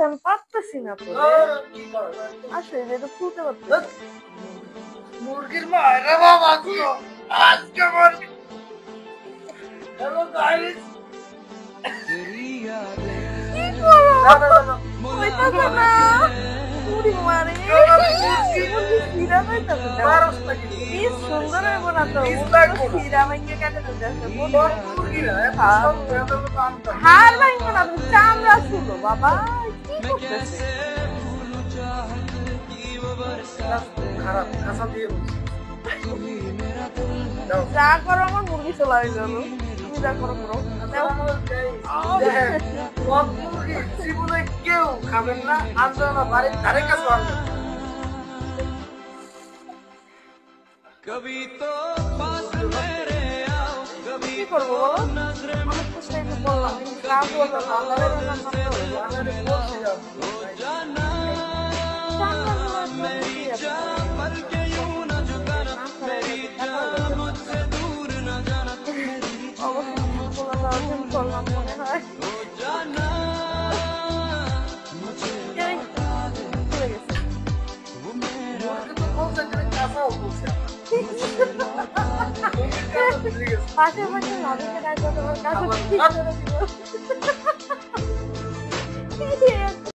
আমি পারতেছি না তো কি করো? আসলে এটা খুলতে পারতেছি মুরগির মায়েরা বাবা গুলো আজকে মুরগি হ্যালো গাইস কি করো না না না না হইতাছে না পুরি মারে মুরগি শিরা হইতাছে না পারস নাকি কি সুন্দর হইব না তো পিস লাগবো না। শিরা ভাঙে কেটে দিতেছে বড় মুরগি না এত সব এত আনতাম হার ভাঙবো না তুমি চামড়া ছিল বাবা কি করতেছে খারাপ খাসা দিয়ে বলছি দাও যা করো আমার মুরগি চলে গেল তুমি যা করো করো দাও। দেখেন কত মুরগি জীবনে কেউ খাবেন না আনবেন না বাড়ির ধারে কাছে আনবেন না। কি করবো বলো অনেক কিছু এই যে বললাম কিন্তু কাজ হলো না আল্লাহর রান্না করতে হলো আমাদের বলছিলাম করলাম মনে হয় এই, চলে গেছে। মুরগি তো বলছে যে কাঁচাও বলছে মুরগির কাঁচা ভুলে গেছে পাশে পাশে ভাবিকে ডাকবো তোমার কাছে ঠিক করে দিব